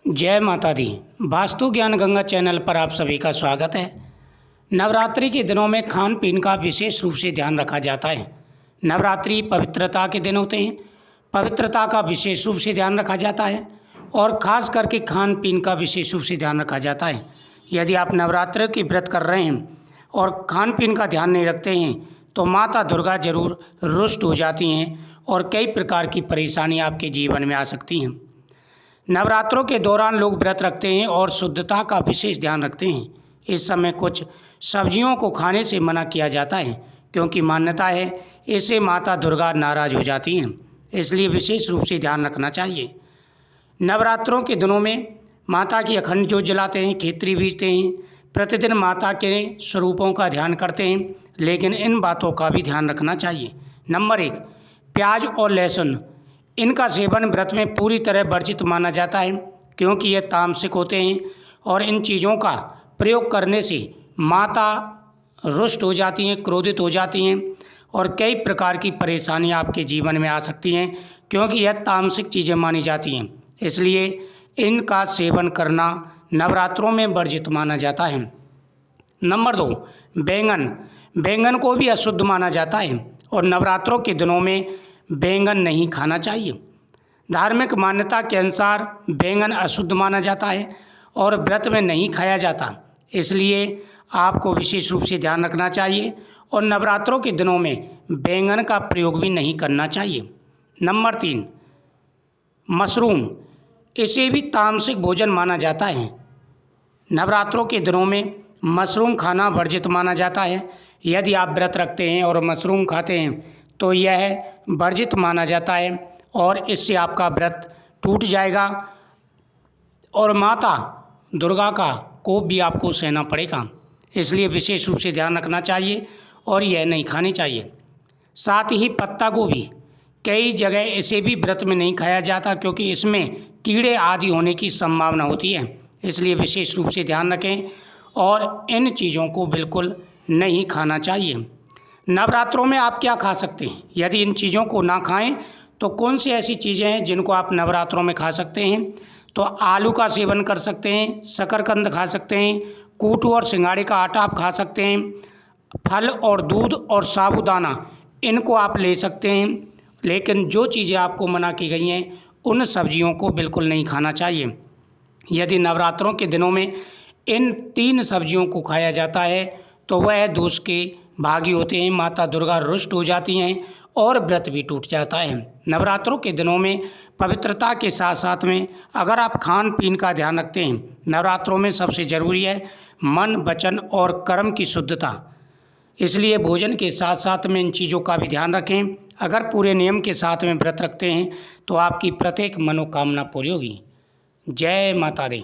जय माता दी। वास्तु ज्ञान गंगा चैनल पर आप सभी का स्वागत है। नवरात्रि के दिनों में खान पीन का विशेष रूप से ध्यान रखा जाता है। नवरात्रि पवित्रता के दिन होते हैं। पवित्रता का विशेष रूप से ध्यान रखा जाता है और ख़ास करके खान पीन का विशेष रूप से ध्यान रखा जाता है। यदि आप नवरात्रि की व्रत कर रहे हैं और खान पीन का ध्यान नहीं रखते हैं तो माता दुर्गा जरूर रुष्ट हो जाती हैं और कई प्रकार की परेशानी आपके जीवन में आ सकती हैं। नवरात्रों के दौरान लोग व्रत रखते हैं और शुद्धता का विशेष ध्यान रखते हैं। इस समय कुछ सब्जियों को खाने से मना किया जाता है क्योंकि मान्यता है इससे माता दुर्गा नाराज हो जाती हैं, इसलिए विशेष रूप से ध्यान रखना चाहिए। नवरात्रों के दिनों में माता की अखंड ज्योत जलाते हैं, खेतरी बीजते हैं, प्रतिदिन माता के स्वरूपों का ध्यान करते हैं, लेकिन इन बातों का भी ध्यान रखना चाहिए। नंबर 1, प्याज और लहसुन, इनका सेवन व्रत में पूरी तरह वर्जित माना जाता है क्योंकि ये तामसिक होते हैं और इन चीज़ों का प्रयोग करने से माता रुष्ट हो जाती हैं, क्रोधित हो जाती हैं और कई प्रकार की परेशानियां आपके जीवन में आ सकती हैं क्योंकि यह तामसिक चीज़ें मानी जाती हैं। इसलिए इनका सेवन करना नवरात्रों में वर्जित माना जाता है। नंबर 2, बैंगन को भी अशुद्ध माना जाता है और नवरात्रों के दिनों में बैंगन नहीं खाना चाहिए। धार्मिक मान्यता के अनुसार बैंगन अशुद्ध माना जाता है और व्रत में नहीं खाया जाता, इसलिए आपको विशेष रूप से ध्यान रखना चाहिए और नवरात्रों के दिनों में बैंगन का प्रयोग भी नहीं करना चाहिए। नंबर 3, मशरूम, इसे भी तामसिक भोजन माना जाता है। नवरात्रों के दिनों में मशरूम खाना वर्जित माना जाता है। यदि आप व्रत रखते हैं और मशरूम खाते हैं तो यह वर्जित माना जाता है और इससे आपका व्रत टूट जाएगा और माता दुर्गा का कोप भी आपको सहना पड़ेगा, इसलिए विशेष रूप से ध्यान रखना चाहिए और यह नहीं खानी चाहिए। साथ ही पत्ता गोभी, कई जगह इसे भी व्रत में नहीं खाया जाता क्योंकि इसमें कीड़े आदि होने की संभावना होती है, इसलिए विशेष रूप से ध्यान रखें और इन चीज़ों को बिल्कुल नहीं खाना चाहिए। नवरात्रों में आप क्या खा सकते हैं? यदि इन चीज़ों को ना खाएं तो कौन सी ऐसी चीज़ें हैं जिनको आप नवरात्रों में खा सकते हैं? तो आलू का सेवन कर सकते हैं, शकरकंद खा सकते हैं, कूटू और सिंगाड़े का आटा आप खा सकते हैं, फल और दूध और साबूदाना इनको आप ले सकते हैं, लेकिन जो चीज़ें आपको मना की गई हैं उन सब्जियों को बिल्कुल नहीं खाना चाहिए। यदि नवरात्रों के दिनों में इन 3 सब्जियों को खाया जाता है तो वह दोष के भागी होते हैं, माता दुर्गा रुष्ट हो जाती हैं और व्रत भी टूट जाता है। नवरात्रों के दिनों में पवित्रता के साथ साथ में अगर आप खान पीन का ध्यान रखते हैं, नवरात्रों में सबसे ज़रूरी है मन, वचन और कर्म की शुद्धता, इसलिए भोजन के साथ साथ में इन चीज़ों का भी ध्यान रखें। अगर पूरे नियम के साथ में व्रत रखते हैं तो आपकी प्रत्येक मनोकामना पूरी होगी। जय माता दी।